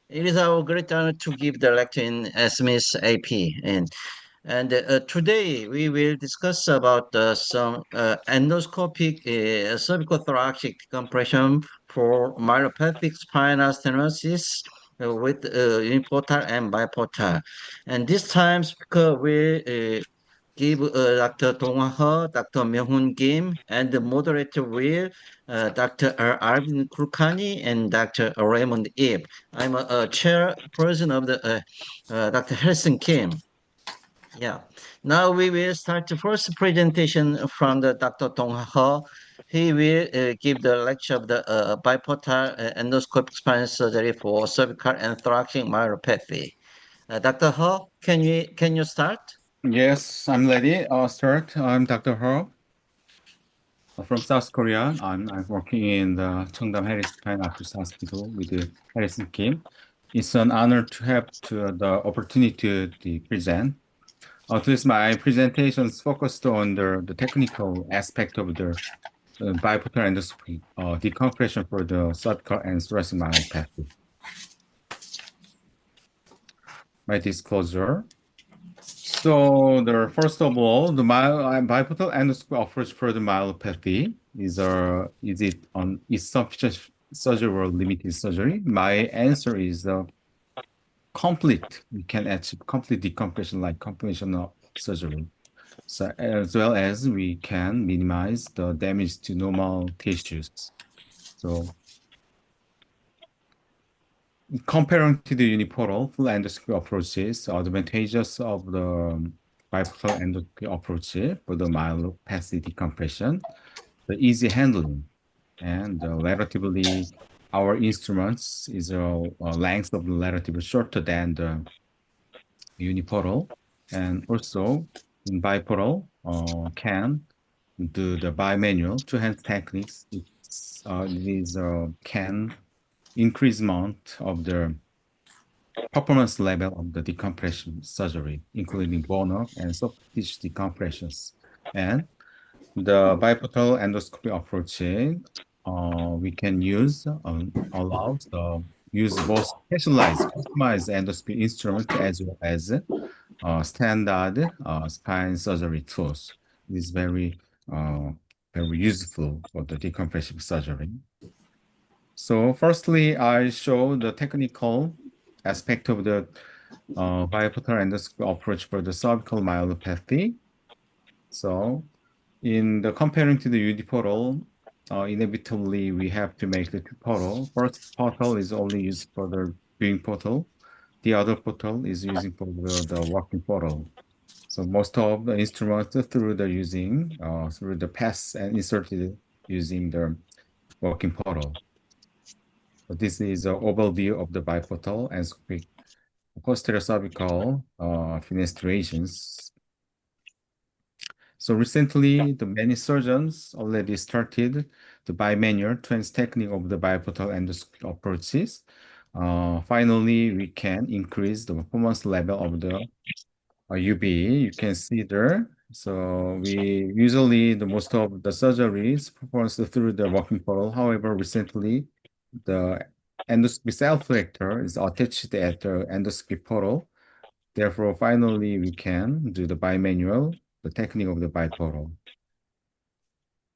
It is our great honor to give the lecture in SMISS-AP, and today we will discuss about some endoscopic cervicothoracic decompression for myelopathic spinal stenosis with uniportal and biportal. And this time speaker will give Dr. Hwa Heo, Dr. Myung Hoon Kim, and the moderator will Dr. Arvind Kulkarni and Dr. Raymond Yip. I'm a chairperson of the Dr. Harrison Kim. Yeah. Now we will start the first presentation from the Dr. Hwa Heo. He will give the lecture of the biportal endoscopic spine surgery for cervical and thoracic myelopathy. Dr. Heo, can you start? Yes, I'm ready. I'll start. I'm Dr. Hwa from South Korea. I'm working in the Cheongdam Harris Spine Arthros Hospital with Harrison Kim. It's an honor to have the opportunity to present. Today's my presentation is focused on the technical aspect of the bipolar endoscopy decompression for the cervical and thoracic myelopathy. My disclosure. So first of all, the bipolar endoscopy approach for the myelopathy is sufficient surgery or limited surgery? My answer is complete. We can achieve complete decompression like combination of surgery. So as well as we can minimize the damage to normal tissues. So comparing to the unipolar full endoscopy approaches, advantages of the bipolar endoscopy approach for the myelopathy decompression, the easy handling, and relatively our instruments is a length of relatively shorter than the unipolar, and also in bipolar can do the bimanual two-hand techniques. It is can increase amount of the performance level of the decompression surgery, including bone and soft tissue decompressions. And the bipolar endoscopy approach, we can use allows use both specialized, customized endoscopy instrument as well as standard spine surgery tools. It is very useful for the decompression surgery. So firstly, I show the technical aspect of the bipolar endoscopy approach for the cervical myelopathy. So in the comparing to the unipolar, inevitably we have to make the two portal. First portal is only used for the viewing portal. The other portal is using for the working portal. So most of the instruments through the pass and inserted using the working portal. So this is an overview of the biportal and quick posterior cervical fenestrations. So recently, the many surgeons already started the bimanual trans technique of the biportal endoscopy approaches. Finally, we can increase the performance level of the UB. You can see there. So we usually the most of the surgeries performed through the working portal. However, recently the endoscopy self-selector is attached at the endoscopy portal. Therefore, finally, we can do the bimanual, the technique of the biportal.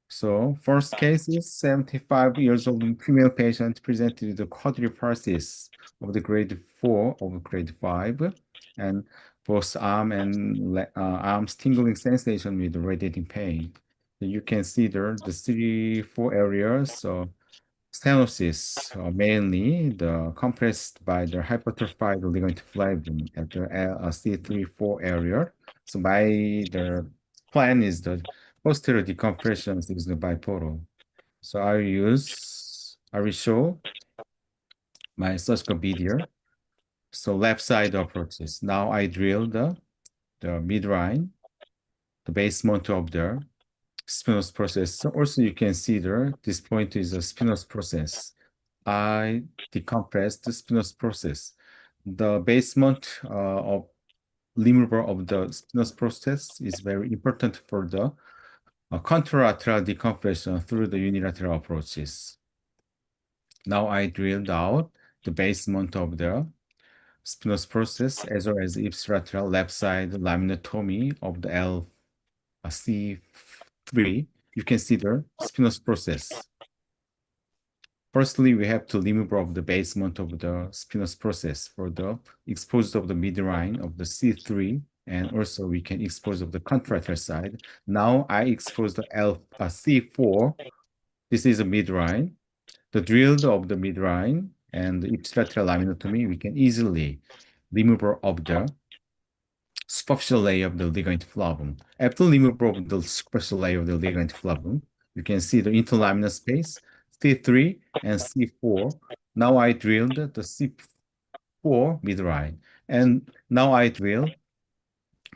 So first case is 75 years old female patient presented with the quadriparsis of the grade 4 of grade 5 and both arms tingling sensation with radiating pain. You can see there the 3-4 areas. So stenosis, mainly the compressed by the hypertrophied ligament flavum at the C3-4 area. So by the plan is the posterior decompression is the bipolar. So I will show my surgical video. So left side approaches. Now I drill the midline, the basement of the spinous process. So also you can see there, this point is a spinous process. I decompress the spinous process. The basement of removal of the spinous process is very important for the contralateral decompression through the unilateral approaches. Now I drilled out the basement of the spinous process, as well as ipsilateral left side laminotomy of the C3. You can see the spinous process. Firstly, we have to remove of the basement of the spinous process for the exposed of the midline of the C3, and also we can expose of the contralateral side. Now I expose the C4. This is a midline. The drilled of the midline and the ipsilateral laminotomy, we can easily remove of the superficial layer of the ligament flavum. After removal of the superficial layer of the ligament flavum, you can see the interlaminar space, C3 and C4. Now I drilled the C4 midline. And now I drill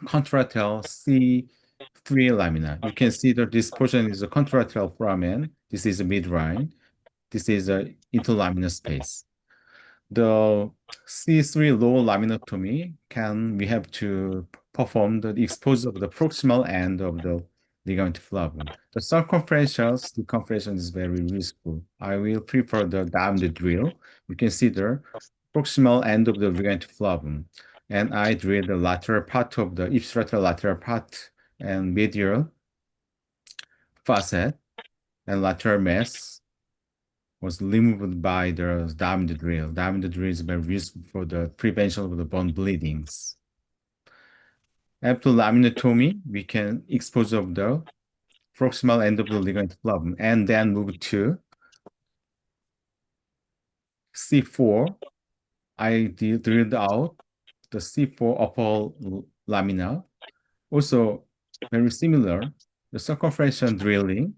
contralateral C3 lamina. You can see that this portion is a contralateral foramen. This is a midline. This is a interlaminar space. The C3 low laminotomy we have to perform the expose of the proximal end of the ligament flavum. The circumferential decompression is very useful. I will prefer the diamond drill. You can see the proximal end of the ligament flavum. And I drill the lateral part of the ipsilateral lateral part and medial facet and lateral mass was removed by the diamond drill. Diamond drill is very useful for the prevention of the bone bleedings. After laminotomy, we can expose of the proximal end of the ligament flavum and then move to C4. I drilled out the C4 upper lamina. Also, very similar, the circumferential drilling,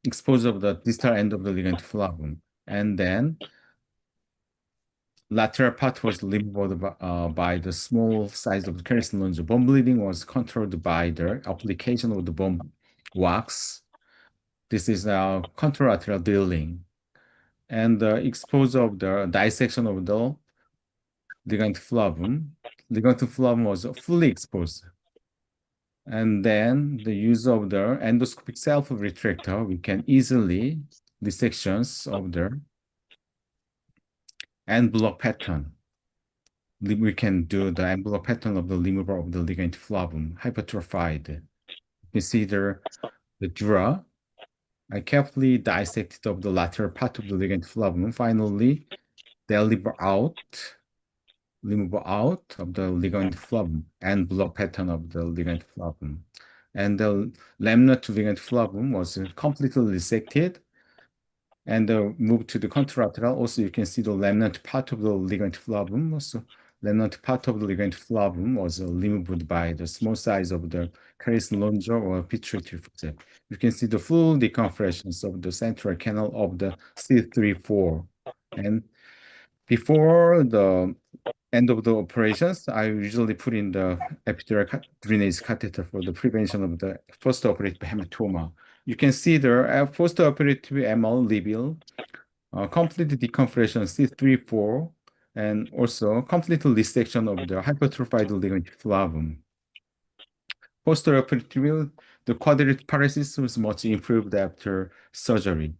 expose of the distal end of the ligament flavum, and then lateral part was removed by the small size of the Carrison longe. Bone bleeding was controlled by the application of the bone wax. This is a contralateral drilling. And the exposure of the dissection of the ligament flavum. Ligament flavum was fully exposed. And then the use of the endoscopic self-retractor, we can easily dissections of the end block pattern. We can do the end block pattern of the removal of the ligament flavum, hypertrophied. Consider the dura. I carefully dissected of the lateral part of the ligament flavum. Finally, remove out of the ligament flavum and block pattern of the ligament flavum. And the lamina to ligament flavum was completely resected and moved to the contralateral. Also, you can see the laminate part of the ligament flavum. Also, laminate part of the ligament flavum was removed by the small size of the caris longe or pituitary fossa. You can see the full decompressions of the central canal of the C3-4. And before the end of the operations, I usually put in the epidural drainage catheter for the prevention of the post-operative hematoma. You can see the post-operative ML reveal, complete decompression C3-4, and also complete resection of the hypertrophied ligament flavum. Post-operative, the quadratic paralysis was much improved after surgery.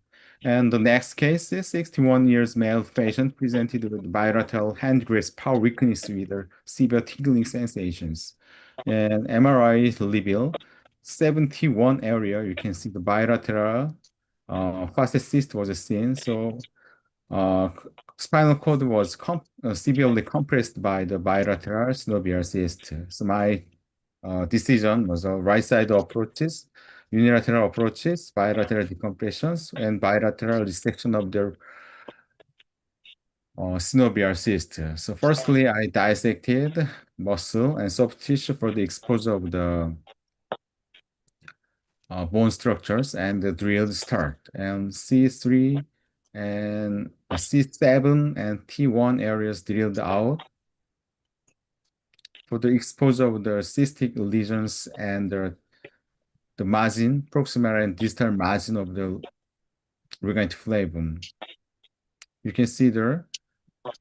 And the next case is 61 years male patient presented with bilateral hand grasp power weakness with severe tingling sensations. And MRI reveal 71 area, you can see the bilateral facet cyst was seen. So spinal cord was severely compressed by the bilateral synovial cyst. So my decision was right side approaches, unilateral approaches, bilateral decompressions, and bilateral resection of the synovial cyst. So firstly, I dissected muscle and soft tissue for the exposure of the bone structures and the drilled start. And C3 and C7 and T1 areas drilled out for the exposure of the cystic lesions and the margin, proximal and distal margin of the ligament flavum. You can see the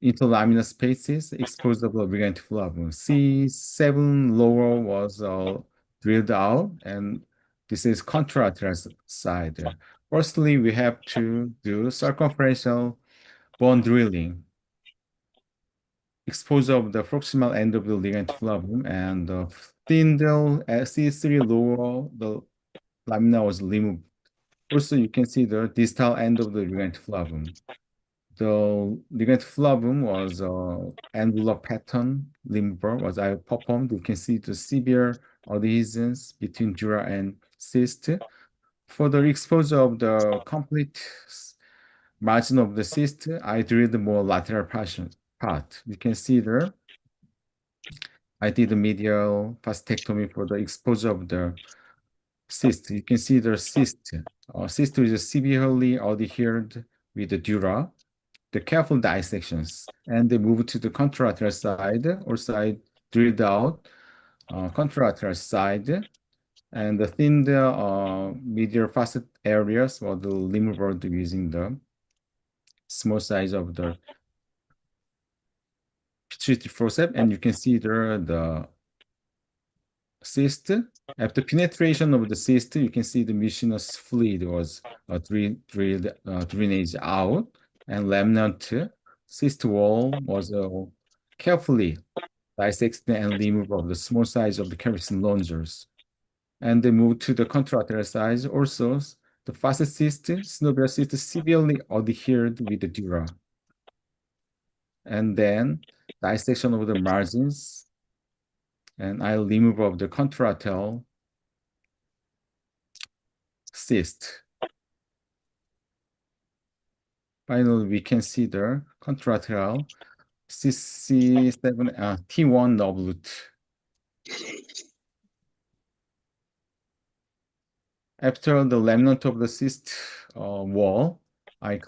interlaminar spaces exposed of the ligament flavum. C7 lower was drilled out, and this is contralateral side. Firstly, we have to do circumferential bone drilling, exposure of the proximal end of the ligament flavum, and the spindle C3 lower the lamina was removed. Also, you can see the distal end of the ligament flavum. The ligament flavum was angular pattern limber was I performed. You can see the severe adhesions between dura and cyst. For the exposure of the complete margin of the cyst, I drilled more lateral part. You can see there, I did the medial fascectomy for the exposure of the cyst. You can see the cyst. Cyst is severely adhered with the dura. The careful dissections, and they move to the contralateral side or side drilled out contralateral side, and the thin medial facet areas were the removed using the small size of the pituitary forceps, and you can see there the cyst. After penetration of the cyst, you can see the mucinous fluid was drilled drainage out, and remnant cyst wall was carefully dissected and removed of the small size of the Carrison longers. And they moved to the contralateral side. Also, the facet cyst, synovial cyst severely adhered with the dura. And then dissection of the margins, and I remove of the contralateral cyst. Finally, we can see the contralateral CC7 T1 knob root. After the remnant of the cyst wall, I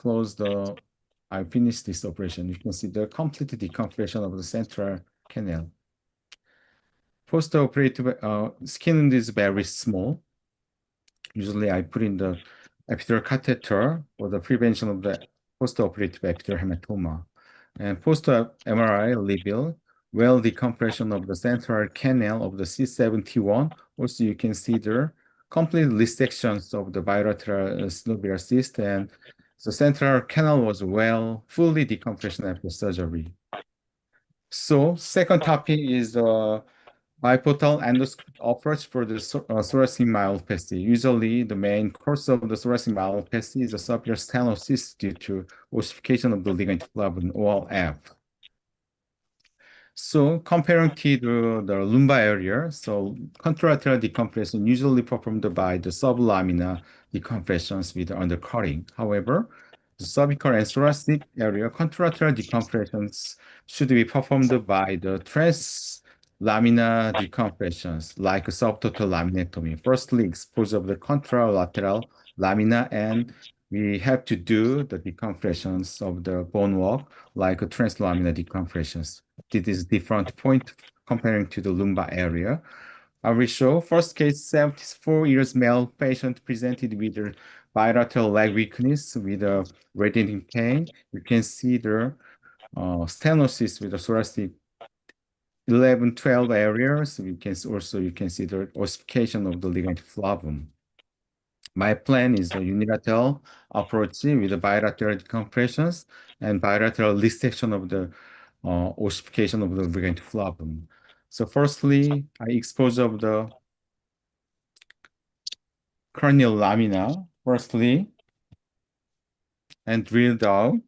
finished this operation. You can see the complete decompression of the central canal. Post-operative skin is very small. Usually I put in the epidural catheter for the prevention of the post-operative epidural hematoma. And post-MRI reveal well decompression of the central canal of the C71. Also, you can see there complete resections of the bilateral synovial cyst, and the central canal was fully decompression after surgery. So, second topic is biportal endoscopic approach for the thoracic myelopathy. Usually, the main cause of the thoracic myelopathy is a severe stenosis due to ossification of the ligament flavum, OLF. So comparing to the lumbar area, so contralateral decompression usually performed by the sublaminar decompressions with undercutting. However, the cervical and thoracic area contralateral decompressions should be performed by the translaminar decompressions, like subtotal laminectomy. Firstly, exposure of the contralateral lamina, and we have to do the decompressions of the bone walk, like translaminar decompressions. This is different point comparing to the lumbar area. I will show first case 74 years male patient presented with bilateral leg weakness with a radiating pain. You can see the stenosis with the thoracic 11, 12 areas. You can see the ossification of the ligament flavum. My plan is the unilateral approach with the bilateral decompressions and bilateral resection of the ossification of the ligament flavum. So firstly, I expose of the cranial lamina, firstly, and drill down.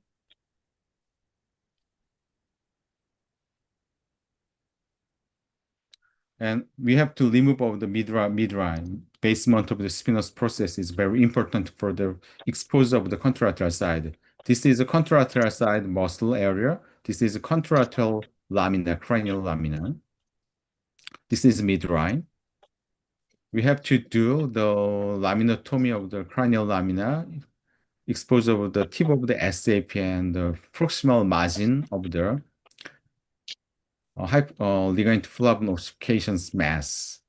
And we have to remove of the midline. Basement of the spinous process is very important for the exposure of the contralateral side. This is a contralateral side muscle area. This is a contralateral lamina, cranial lamina. This is midline. We have to do the laminotomy of the cranial lamina, exposure of the tip of the SAP and the proximal margin of the ligament flavum ossifications mass.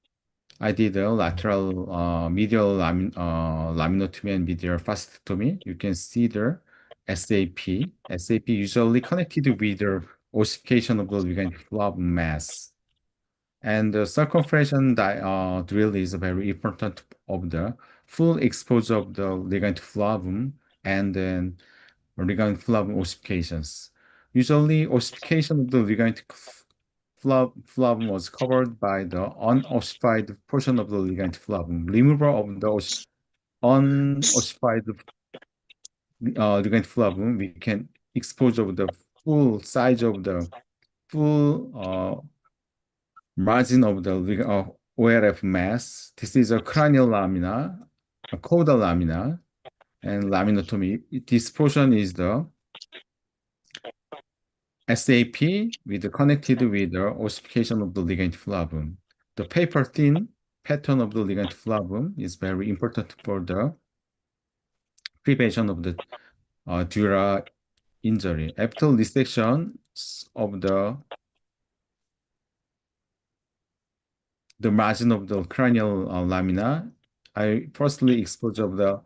I did a lateral medial laminotomy and medial fascectomy. You can see the SAP. SAP usually connected with the ossification of the ligament flavum mass. And the circumferential drill is very important of the full exposure of the ligament flavum, and then ligament flavum ossifications. Usually, ossification of the ligament flavum was covered by the unossified portion of the ligament flavum. Removal of the unossified ligament flavum, we can expose of the full size of the full margin of the ORF mass. This is a cranial lamina, a caudal lamina, and laminotomy. This portion is the SAP connected with the ossification of the ligament flavum. The paper thin pattern of the ligament flavum is very important for the prevention of the dura injury. After resection of the margin of the cranial lamina, I firstly expose of the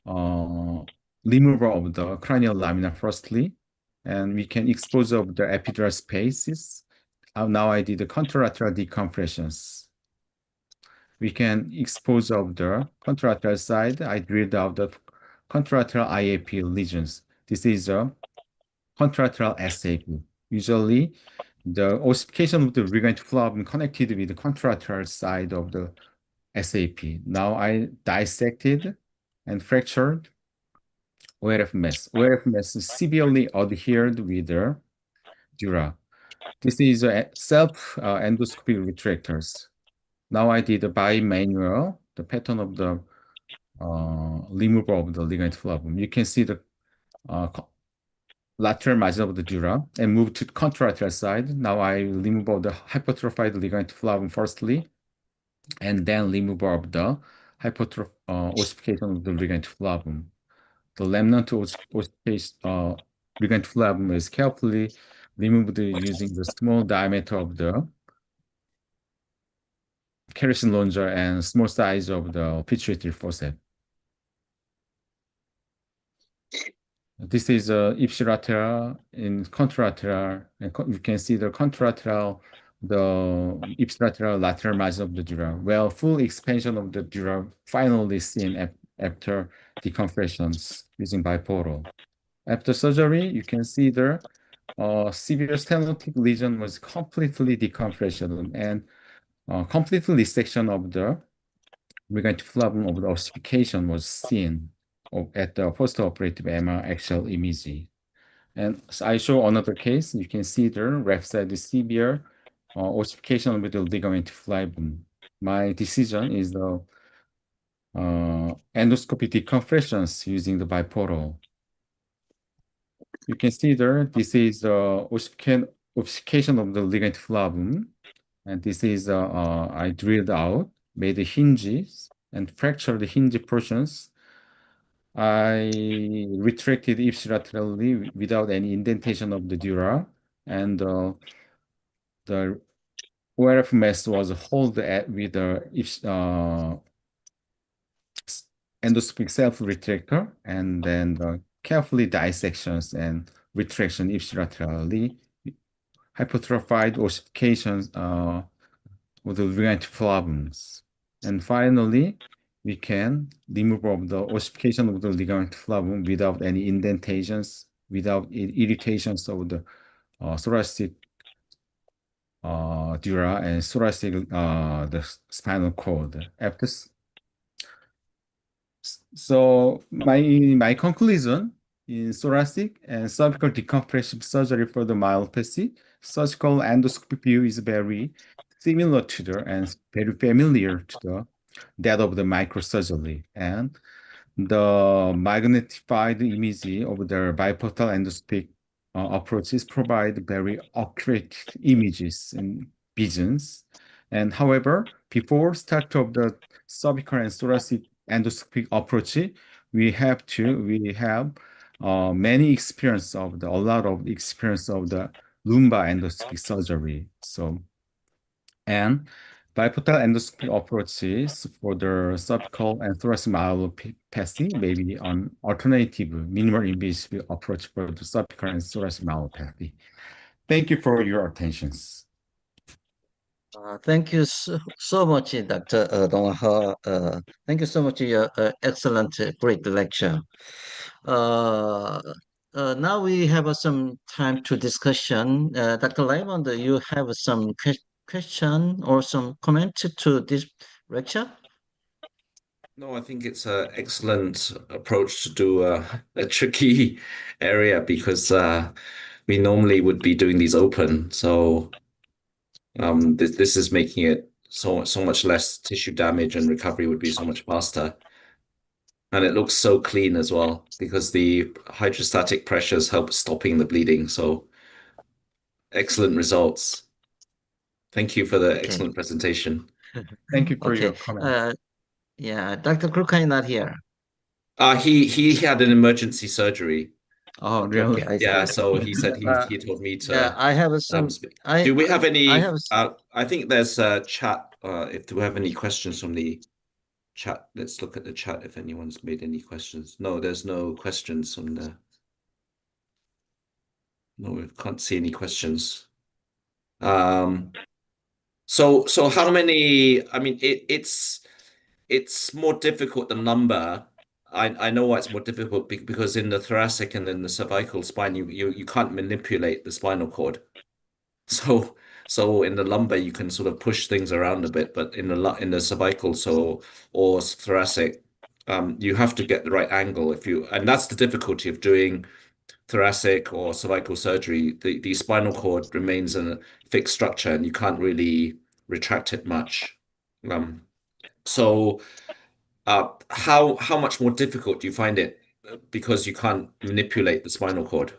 uh, removal of the cranial lamina firstly, and we can expose of the epidural spaces. Now I did the contralateral decompressions. We can expose of the contralateral side. I drilled out the contralateral IAP lesions. This is a contralateral SAP. Usually, the ossification of the ligament flavum connected with the contralateral side of the SAP. Now I dissected and fractured ORF mass. ORF mass is severely adhered with the dura. This is a self endoscopic retractors. Now I did a bimanual, the pattern of the removal of the ligament flavum. You can see the lateral margin of the dura and move to contralateral side. Now I remove all the hypertrophied ligament flavum firstly, and then remove of the ossification of the ligament flavum. The remnant ossification ligament flavum is carefully removed using the small diameter of the kerosene launcher and small size of the pituitary forceps. This is ipsilateral in contralateral, and you can see the contralateral, the ipsilateral lateral margin of the dura. Well, full expansion of the dura finally seen after decompressions using bipolar. After surgery, you can see the severe stenotic lesion was completely decompression and complete resection of the ligament flavum of the ossification was seen at the post-operative MR axial imaging. And so I show another case. You can see the left side is severe ossification with the ligament flavum. My decision is the endoscopic decompressions using the bipolar. You can see there, this is the ossification of the ligament flavum. And this is, I drilled out, made the hinges and fractured the hinge portions. I retracted ipsilaterally without any indentation of the dura, and the ORF mass was held with the endoscopic self-retractor, and then the carefully dissections and retraction ipsilaterally, hypertrophied ossifications with the ligament flavums. And finally, we can remove of the ossification of the ligament flavum without any indentations, without irritations of the thoracic dura and thoracic the spinal cord. So my conclusion in thoracic and cervical decompression surgery for the myopathy, surgical endoscopy view is very similar to the and very familiar to the that of the microsurgery, and the magnified image of the biportal endoscopic approaches provide very accurate images and visions. And however, before start of the cervical and thoracic endoscopic approach, we have many experience of a lot of experience of the lumbar endoscopic surgery. So, and biportal endoscopy approaches for the cervical and thoracic myelopathy may be an alternative minimal invasive approach for the cervical and thoracic myelopathy. Thank you for your attentions. Thank you so much, Dr. Dong He. Thank you so much for your excellent, great lecture. Uh, now we have some time to discussion. Dr. Raymond, you have some question or some comment to this lecture? No, I think it's an excellent approach to do a tricky area because we normally would be doing these open. So this is making it so much less tissue damage and recovery would be so much faster. And it looks so clean as well because the hydrostatic pressures help stopping the bleeding. So excellent results. Thank you for the Okay. excellent presentation. Thank you for Okay. your comment. Yeah, Dr. Kulkarni not here. He had an emergency surgery. Oh, Okay, okay, really? I Yeah, see. so he said Uh, he told me yeah, to I have some. speak. I Do we have I any? have. I think there's a chat. If do we have any questions from the chat? Let's look at the chat if anyone's made any questions. No, there's no questions from the. No, we can't see any questions. Um. So how many? I mean, it's more difficult the number. I know why it's more difficult because in the thoracic and then the cervical spine, you can't manipulate the spinal cord. So so in the lumbar you can sort of push things around a bit, but in the cervical or thoracic, you have to get the right angle if you and that's the difficulty of doing thoracic or cervical surgery. The spinal cord remains in a fixed structure and you can't really retract it much. Um, so how much more difficult do you find it because you can't manipulate the spinal cord?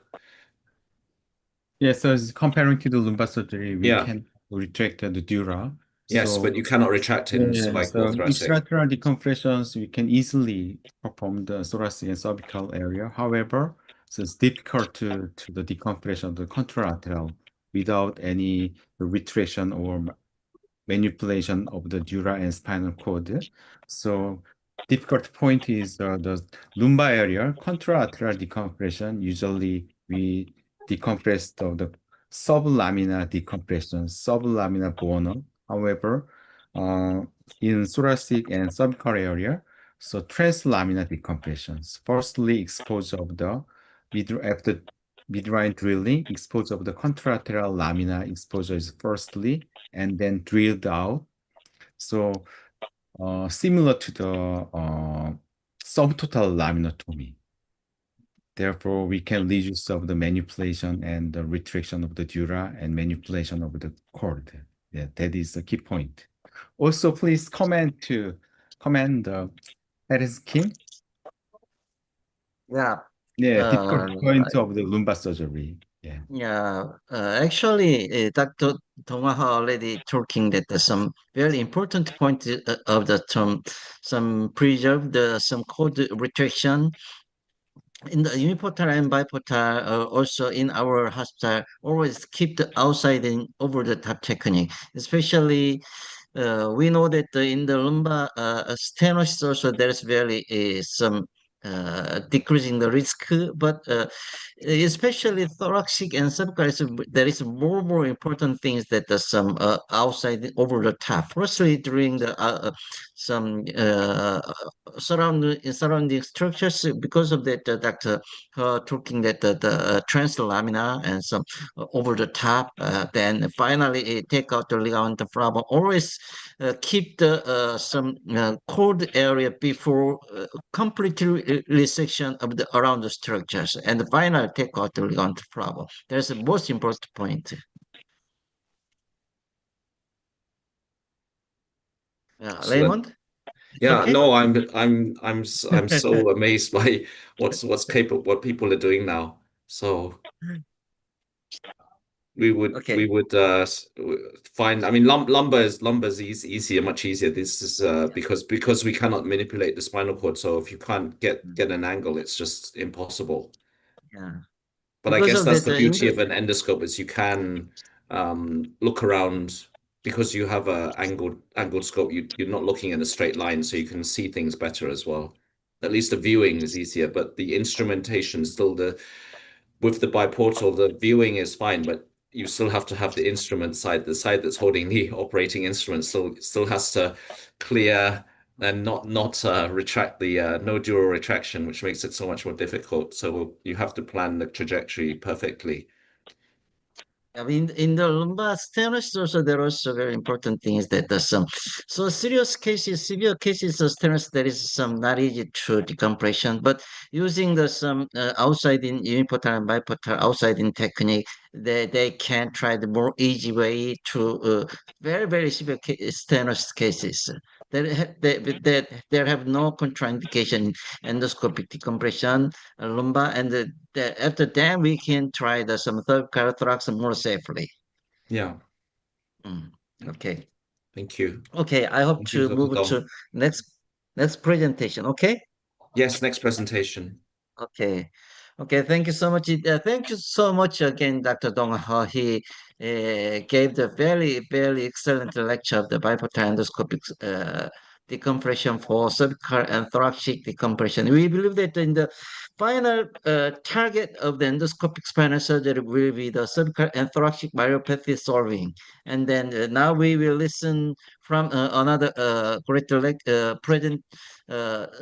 Yeah, so comparing to the lumbar surgery, we Yeah. can retract the dura. Yes, but So you cannot retract in yeah, cervical so thoracic. extraterritorial decompressions, we can easily perform the thoracic and cervical area. However, so it's difficult to the decompression of the contralateral without any retraction or manipulation of the dura and spinal cord. So difficult point is the lumbar area, contralateral decompression. Usually we decompress the sublaminar decompression, sublaminar bone. However, uh, in thoracic and cervical area, so translaminar decompressions. Firstly, exposure of the after midline drilling, exposure of the contralateral lamina exposure is firstly, and then drilled out. So similar to the subtotal laminotomy. Therefore, we can reduce of the manipulation and the retraction of the dura and manipulation of the cord. Yeah, that is the key point. Also, please comment the Harris Kim. Yeah. Yeah, difficult Uh, point of the lumbar surgery. Yeah. yeah. Actually, Dr. Tomaha already talking that there's some very important point of the term, some preserve the some code retraction in the uniportal and biportal, also in our hospital, always keep the outside and over the top technique, especially we know that in the lumbar stenosis also there's very some decreasing the risk, but especially thoracic and cervical, there is more important things that some outside over the top. Firstly, during the some surrounding structures, because of that, Doctor talking that the translamina and some over the top, then finally take out the ligament flabrum. Always keep the some cold area before completely resection of the around the structures, and finally take out the ligament flabrum. That's the most important point. Yeah, Excellent. Raymond, it's Yeah, okay. no, I'm so amazed by what's capable what people are doing now. So we Okay. would find I mean lumbar's easier, much easier. This is because we cannot manipulate the spinal cord. So if you can't get an angle, it's just impossible. Yeah, But I because guess of that's that the in beauty the of an endoscope is you can look around because you have a angled scope. You're not looking in a straight line, so you can see things better as well. At least the viewing is easier, but the instrumentation still the with the biportal, the viewing is fine, but you still have to have the instrument side, the side that's holding the operating instrument still has to clear and not retract the no dural retraction, which makes it so much more difficult. So you have to plan the trajectory perfectly. I mean, in the lumbar stenosis, also there are also very important things that there's some serious cases, severe cases of stenosis, there is some not easy to decompression, but using the some outside in unipolar and bipolar outside in technique, they can try the more easy way to very severe stenosis cases. That there have no contraindication in endoscopic decompression, lumbar, and after that we can try the some third thorax more safely. Yeah. Mm, okay. Thank you. Okay, I hope Thank you, to Dr. move to Dong. next presentation. Okay. Yes, next presentation. Okay. Okay. Thank you so much. Thank you so much again, Dr. Dong. He gave the very excellent lecture of the bipolar endoscopic decompression for cervical and thoracic decompression. We believe that in the final target of the endoscopic spinal surgery will be the cervical and thoracic myelopathy solving. And then now we will listen from another great present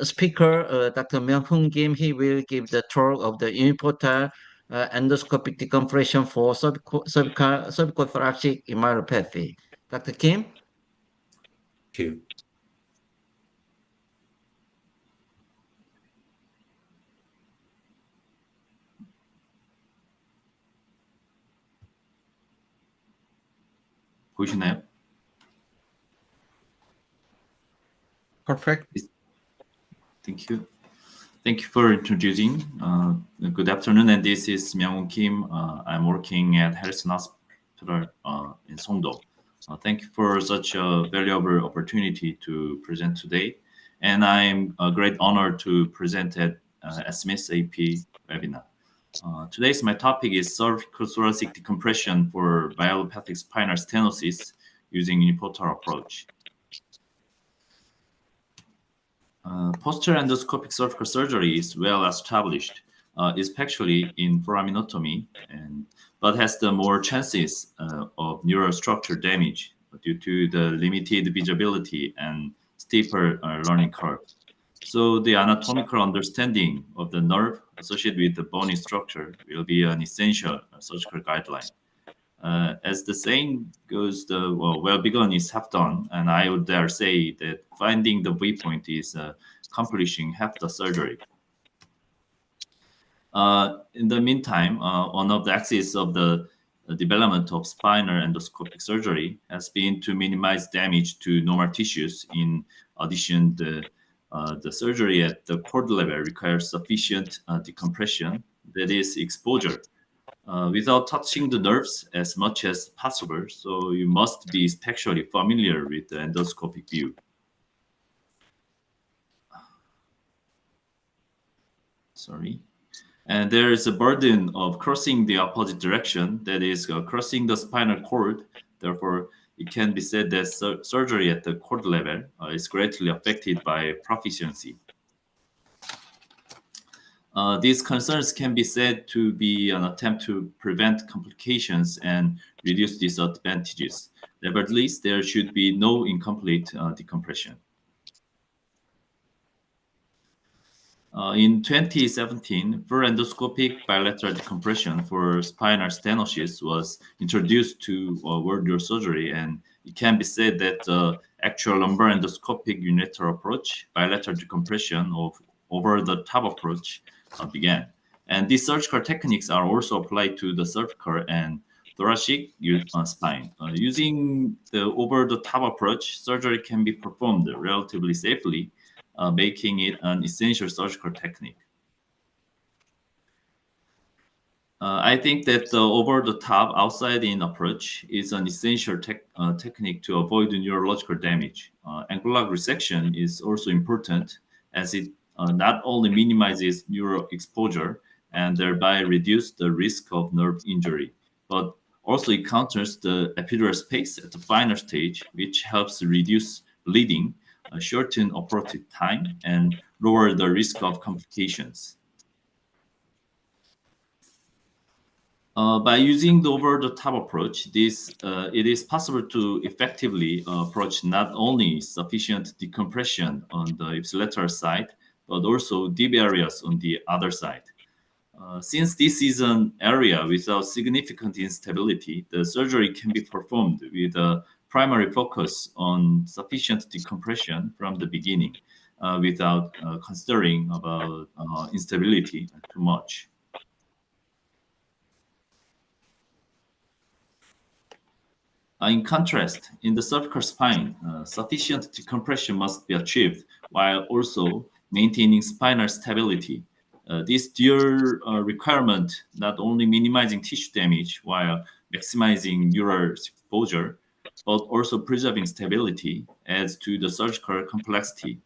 speaker, Dr. Myung Hoon Kim. He will give the talk of the unipolar endoscopic decompression for cervicothoracic myelopathy. Dr. Kim? Thank you. 보이시나요? Perfect. Thank you. Thank you for introducing. Good afternoon, and this is Myung Hoon Kim. I'm working at Harrison Hospital in Songdo. Thank you for such a valuable opportunity to present today. And I'm a great honor to present at SMISS-AP Webinar. Today's my topic is cervicothoracic decompression for myelopathic spinal stenosis using unipolar approach. Posterior endoscopic cervical surgery is well established, especially in foraminotomy, but has the more chances of neurostructure damage due to the limited visibility and steeper learning curve. So the anatomical understanding of the nerve associated with the bony structure will be an essential surgical guideline. As the saying goes, well begun is half done, and I would dare say that finding the waypoint is accomplishing half the surgery. In the meantime, one of the axes of the development of spinal endoscopic surgery has been to minimize damage to normal tissues. In addition, the surgery at the cord level requires sufficient decompression, that is, exposure, without touching the nerves as much as possible. So you must be spatially familiar with the endoscopic view. Sorry. And there is a burden of crossing the opposite direction, that is, crossing the spinal cord. Therefore, it can be said that surgery at the cord level is greatly affected by proficiency. These concerns can be said to be an attempt to prevent complications and reduce disadvantages. Nevertheless, there should be no incomplete decompression. In 2017, full endoscopic bilateral decompression for spinal stenosis was introduced to world neurosurgery, and it can be said that the actual lumbar endoscopic unilateral approach, bilateral decompression of over-the-top approach began. And these surgical techniques are also applied to the cervical and thoracic spine. Using the over-the-top approach, surgery can be performed relatively safely, making it an essential surgical technique. I think that the over-the-top outside-in approach is an essential technique to avoid neurological damage. Angular resection is also important, as it not only minimizes neural exposure and thereby reduce the risk of nerve injury, but also it counters the epidural space at the final stage, which helps reduce bleeding, shorten operative time, and lower the risk of complications. By using the over-the-top approach, it is possible to effectively approach not only sufficient decompression on the ipsilateral side, but also deep areas on the other side. Since this is an area without significant instability, the surgery can be performed with a primary focus on sufficient decompression from the beginning, without considering about instability too much. In contrast, in the cervical spine, sufficient decompression must be achieved while also maintaining spinal stability. This dual requirement, not only minimizing tissue damage while maximizing neural exposure, but also preserving stability, adds to the surgical complexity.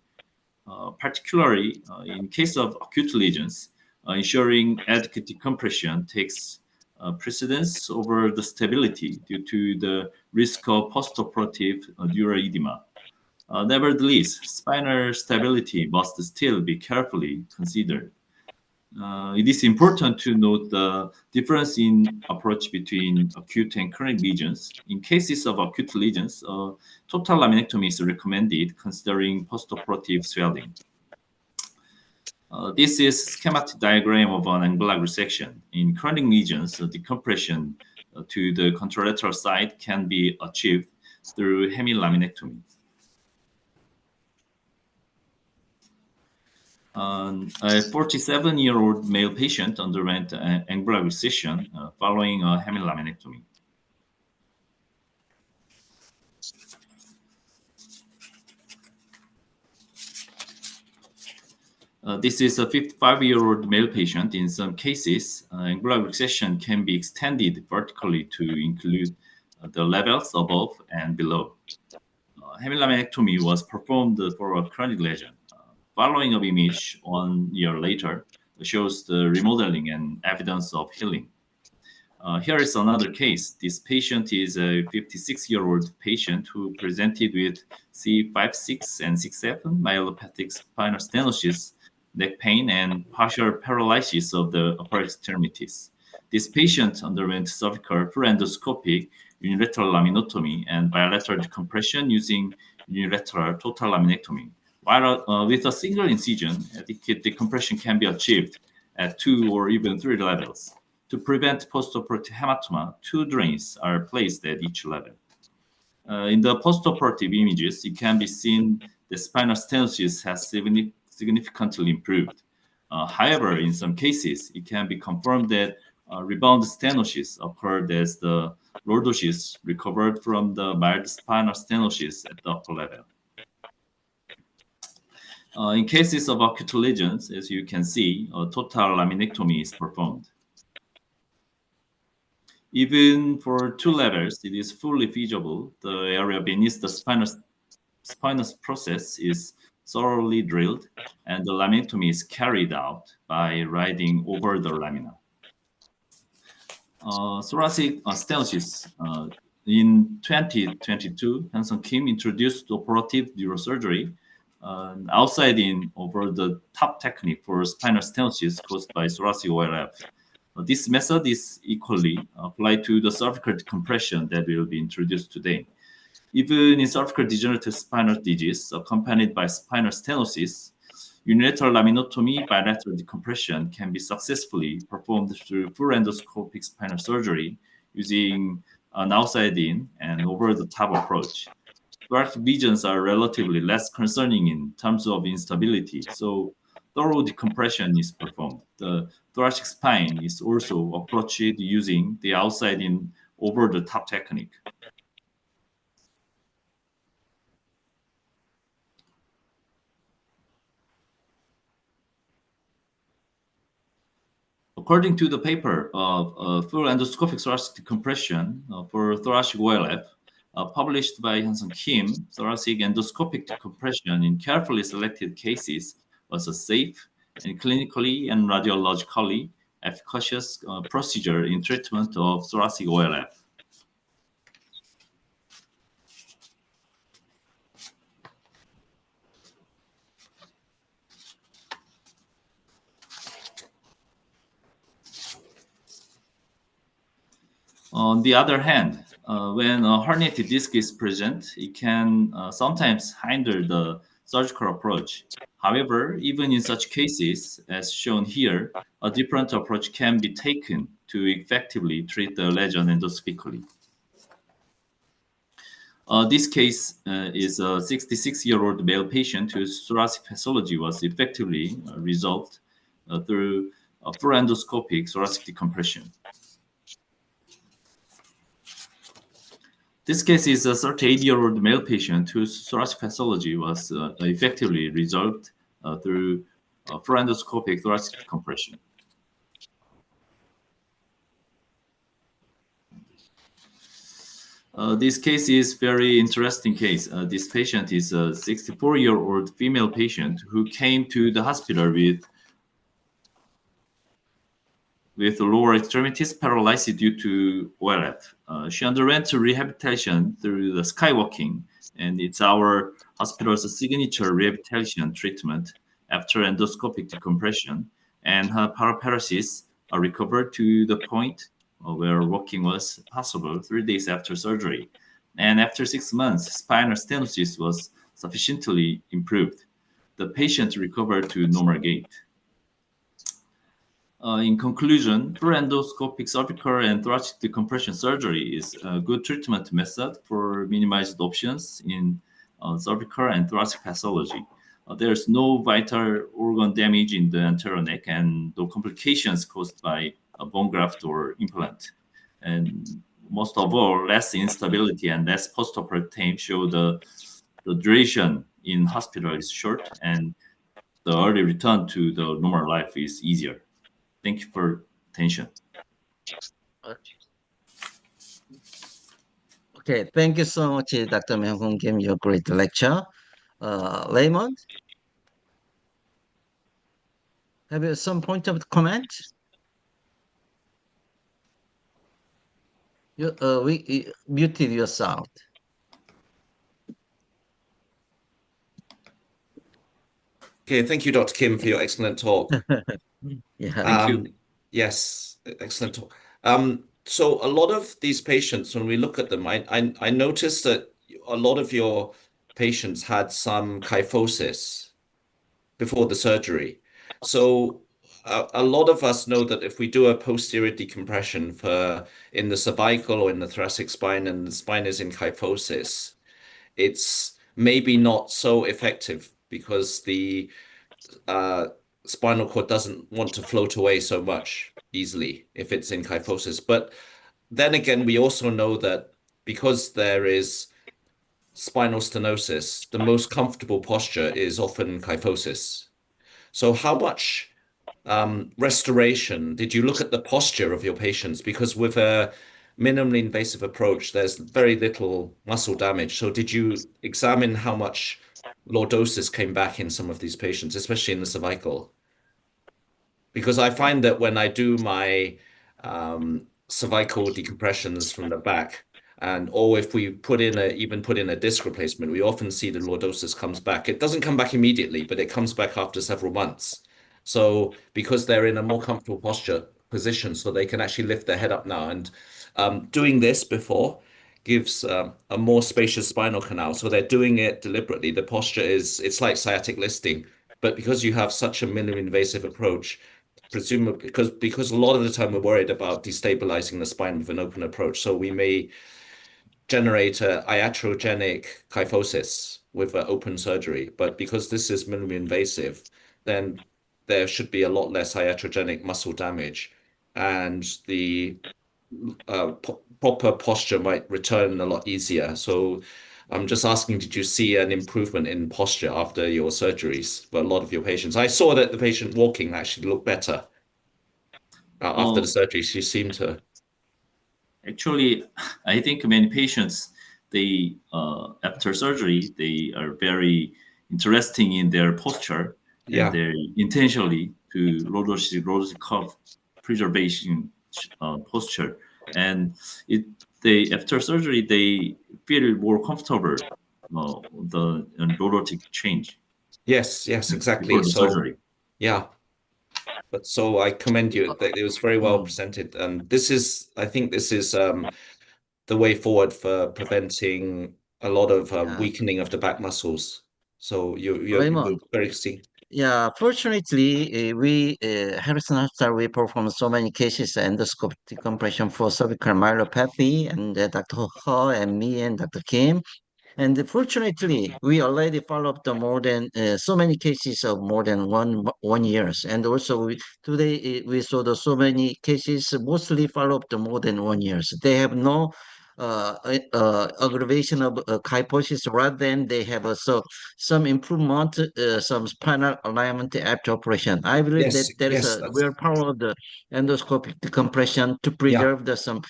Particularly in case of acute lesions, ensuring adequate decompression takes precedence over the stability due to the risk of postoperative dural edema. Nevertheless, spinal stability must still be carefully considered. It is important to note the difference in approach between acute and chronic lesions. In cases of acute lesions, total laminectomy is recommended considering postoperative swelling. This is a schematic diagram of an angular resection. In chronic lesions, decompression to the contralateral side can be achieved through hemilaminectomy. A 47-year-old male patient underwent an angular resection following a hemilaminectomy. This is a 55-year-old male patient. In some cases, angular resection can be extended vertically to include the levels above and below. Hemilaminectomy was performed for a chronic lesion. Following up image 1 year later shows the remodeling and evidence of healing. Here is another case. This patient is a 56-year-old patient who presented with C5, 6, and 6, 7 myelopathic spinal stenosis, neck pain, and partial paralysis of the upper extremities. This patient underwent cervical endoscopic unilateral laminotomy and bilateral decompression using unilateral total laminectomy. While with a single incision, adequate decompression can be achieved at 2 or even 3 levels. To prevent postoperative hematoma, 2 drains are placed at each level. In the postoperative images, it can be seen the spinal stenosis has significantly improved. However, in some cases, it can be confirmed that rebound stenosis occurred as the lordosis recovered from the mild spinal stenosis at the upper level. In cases of acute lesions, as you can see, a total laminectomy is performed. Even for 2 levels, it is fully feasible. The area beneath the spinous process is thoroughly drilled, and the laminectomy is carried out by riding over the lamina. Thoracic stenosis. In 2022, Myung Kim introduced operative neurosurgery outside in over the top technique for spinal stenosis caused by thoracic OLF. This method is equally applied to the cervical decompression that will be introduced today. Even in cervical degenerative spinal disease accompanied by spinal stenosis, unilateral laminotomy bilateral decompression can be successfully performed through full endoscopic spinal surgery using an outside-in and over-the-top approach. Thoracic lesions are relatively less concerning in terms of instability, so thorough decompression is performed. The thoracic spine is also approached using the outside-in over-the-top technique. According to the paper of full endoscopic thoracic decompression for thoracic OLF, published by Myung Kim, thoracic endoscopic decompression in carefully selected cases was a safe and clinically and radiologically efficacious procedure in treatment of thoracic OLF. On the other hand, when a herniated disc is present, it can sometimes hinder the surgical approach. However, even in such cases, as shown here, a different approach can be taken to effectively treat the lesion endoscopically. This case is a 66-year-old male patient whose thoracic pathology was effectively resolved through full endoscopic thoracic decompression. This case is a 38-year-old male patient whose thoracic pathology was effectively resolved through full endoscopic thoracic decompression. This case is very interesting case. This patient is a 64-year-old female patient who came to the hospital with lower extremities paralysis due to OLF. She underwent rehabilitation through the skywalking, and it's our hospital's signature rehabilitation treatment after endoscopic decompression, and her paraparesis recovered to the point where walking was possible 3 days after surgery. And after 6 months, spinal stenosis was sufficiently improved. The patient recovered to normal gait. In conclusion, full endoscopic cervical and thoracic decompression surgery is a good treatment method for minimized options in cervical and thoracic pathology. There's no vital organ damage in the anterior neck and no complications caused by a bone graft or implant. And most of all, less instability and less postoperative time show the duration in hospital is short and the early return to the normal life is easier. Thank you for attention. Okay, thank you so much, Dr. Myung Hoon Kim, your great lecture. Raymond, have you some point of comment? We muted your sound. Okay, thank you, Dr. Kim, for your excellent talk. Yeah. Thank you. Yes, excellent talk. So a lot of these patients, when we look at them, I noticed that a lot of your patients had some kyphosis before the surgery. So a lot of us know that if we do a posterior decompression in the cervical or in the thoracic spine and the spine is in kyphosis, it's maybe not so effective because the spinal cord doesn't want to float away so much easily if it's in kyphosis. But then again, we also know that because there is spinal stenosis, the most comfortable posture is often kyphosis. So how much restoration did you look at the posture of your patients? Because with a minimally invasive approach, there's very little muscle damage. So did you examine how much lordosis came back in some of these patients, especially in the cervical? Because I find that when I do my cervical decompressions from the back, or if we even put in a disc replacement, we often see the lordosis comes back. It doesn't come back immediately, but it comes back after several months. So because they're in a more comfortable position, so they can actually lift their head up now. And doing this before gives a more spacious spinal canal. So they're doing it deliberately. The posture it's like sciatic listing, but because you have such a minimally invasive approach, presumably because a lot of the time we're worried about destabilizing the spine with an open approach. So we may generate a iatrogenic kyphosis with an open surgery, but because this is minimally invasive, then there should be a lot less iatrogenic muscle damage, and the proper posture might return a lot easier. So I'm just asking, did you see an improvement in posture after your surgeries for a lot of your patients? I saw that the patient walking actually looked better after the surgery. She seemed to. Actually, I think many patients, they after surgery, they are very interesting in their posture, and they intentionally to lordosis curve preservation posture, and after surgery they feel more comfortable the lordotic change. Yes, exactly. Before the So surgery. yeah. But so I commend you. It was very well presented, and I think this is the way forward for preventing a lot of weakening of the back muscles. So you're Raymond, very keen. yeah, fortunately, we Harrison Hospital we perform so many cases endoscopic decompression for cervical myelopathy, and Dr. Ho and me and Dr. Kim. And fortunately, we already followed the more than so many cases of more than 1 years. And also today we saw the so many cases mostly followed the more than 1 years. They have no aggravation of kyphosis, rather than they have some improvement, some spinal alignment after operation. I believe that Yes, there is yes, a real power of the endoscopic decompression to yeah. preserve the some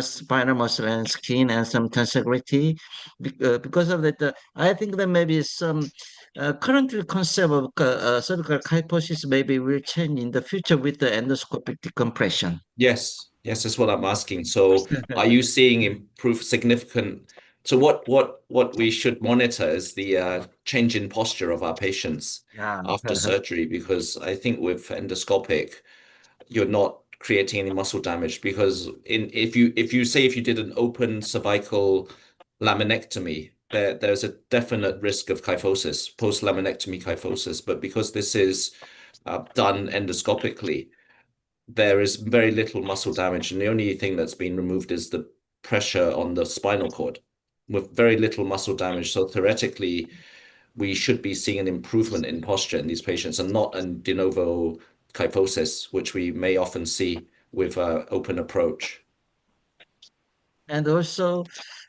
spinal muscle and skin and some tensegrity. Because of that, I think there may be some currently concept of cervical kyphosis maybe will change in the future with the endoscopic decompression. Yes, yes, that's what I'm asking. So are you seeing improve significant? So what we should monitor is the change in posture of our patients Yeah. after surgery, because I think with endoscopic, you're not creating any muscle damage, because if you did an open cervical laminectomy, there's a definite risk of kyphosis, post-laminectomy kyphosis. But because this is done endoscopically, there is very little muscle damage, and the only thing that's been removed is the pressure on the spinal cord with very little muscle damage. So theoretically, we should be seeing an improvement in posture in these patients and not a de novo kyphosis, which we may often see with open approach. And also,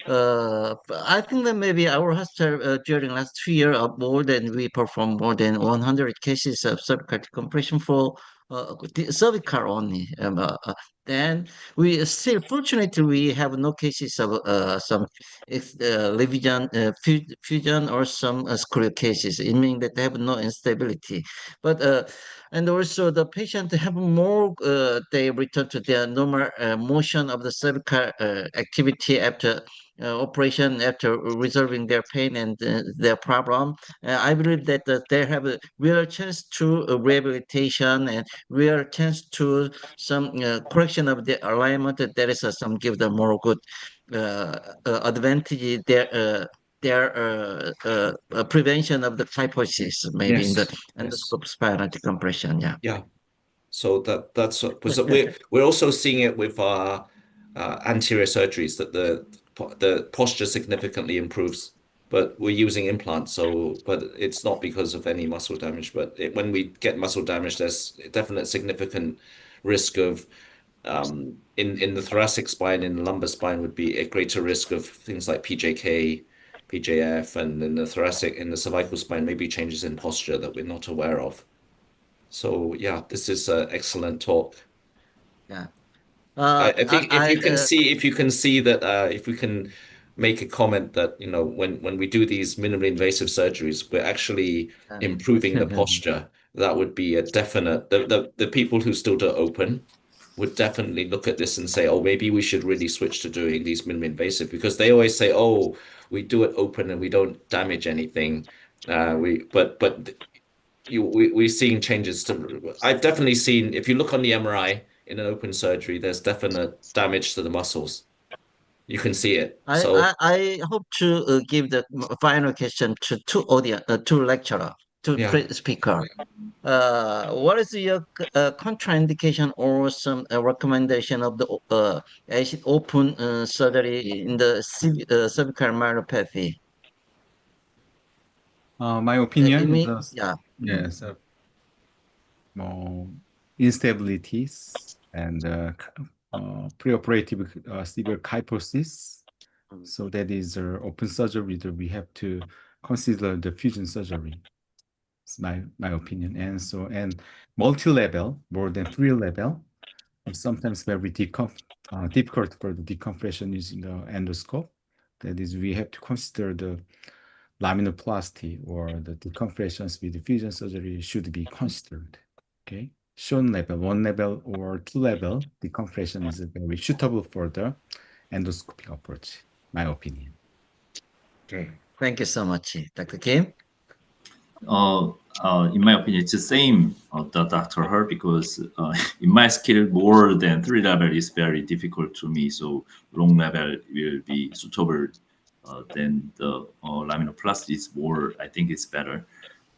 I think that maybe our hospital during last 2 years more than we performed more than 100 cases of cervical decompression for the cervical only. Then we still, fortunately, we have no cases of some revision, fusion or some screw cases. It means that they have no instability. But and also the patient have more, they return to their normal motion of the cervical activity after operation, after resolving their pain and their problem. I believe that they have a real chance to rehabilitation and real chance to some correction of the alignment. That is some give them more good advantage their prevention of the kyphosis, maybe in the Yes, yes, endoscope spinal decompression. Yeah. yeah. So that's was we're also seeing it with our anterior surgeries, that the posture significantly improves. But we're using implants, so but it's not because of any muscle damage. But when we get muscle damage, there's a definite significant risk of in the thoracic spine, in the lumbar spine would be a greater risk of things like PJK, PJF, and in the thoracic, in the cervical spine, maybe changes in posture that we're not aware of. So yeah, this is an excellent talk. Yeah. I think I if you can see that if we can make a comment that, you know, when we do these minimally invasive surgeries, we're actually uh, improving the posture. That would be a definite. The people who still do open would definitely look at this and say, oh, maybe we should really switch to doing these minimally invasive, because they always say, oh, we do it open and we don't damage anything. But we're seeing changes to. I've definitely seen, if you look on the MRI in an open surgery, there's definite damage to the muscles. You can see it. I, So I, I hope to give the final question to two audience, two lecturer, two yeah, speaker. What is your contraindication or some recommendation of the acid open surgery in the cervical myelopathy? My It opinion, mean, yeah. Mm. yes, more instabilities and preoperative severe kyphosis. Mm. So that is open surgery that we have to consider the fusion surgery. It's my opinion. And multi-level, more than 3 level, is sometimes very difficult for the decompression using the endoscope. That is, we have to consider the laminoplasty or the decompressions with the fusion surgery should be considered. Okay, shown level, 1 level or 2 level decompression is very suitable for the endoscopic approach. My opinion. Okay. Thank you so much, Dr. Kim. in my opinion, it's the same, Dr. Her, because in my skill, more than 3 level is very difficult to me. So long level will be suitable than the laminoplasty is more, I think it's better.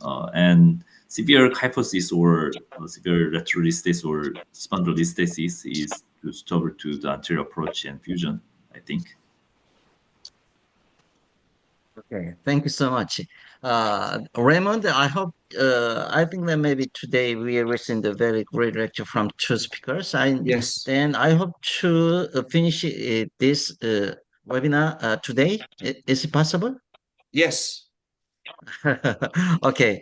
And severe kyphosis or severe lateralisthesis or spondylolisthesis is suitable to the anterior approach and fusion, I think. Okay, thank you so much. Raymond, I think that maybe today we are listening a very great lecture from two speakers. Yes. Then I hope to finish this webinar today. Is it possible? Yes. Okay.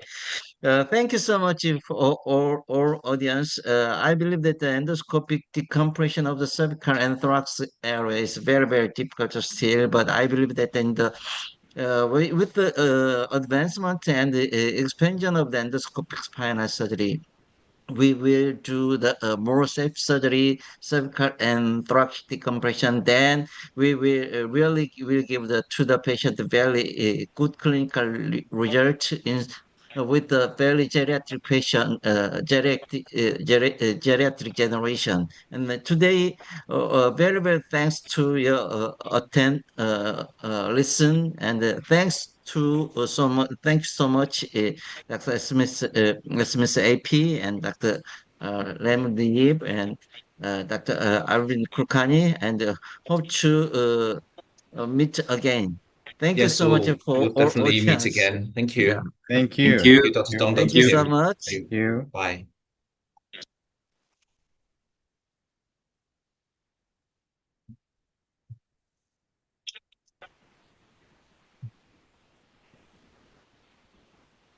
Thank you so much for all audience. I believe that the endoscopic decompression of the cervical and thorax area is very, very difficult to still, but I believe that in the with the advancement and the expansion of the endoscopic spinal surgery, we will do the more safe surgery, cervical and thoracic decompression. Then we will really will give the to the patient a very good clinical result in with the very geriatric patient, geriatric generation. And today, very very thanks to your attend, listen, and thanks to so much. Thanks so much. Dr. SMISS-AP and Dr. Raymond Yip and Dr. Arvind Kulkarni, and hope to meet again. Thank you Yes, so much for we'll all definitely meet audience. again. Thank Yeah. you. Thank Thank you. Thank you. you, Dr. Thank Dong, Thank Dr. you you. so Kim. much. Thank you. Bye.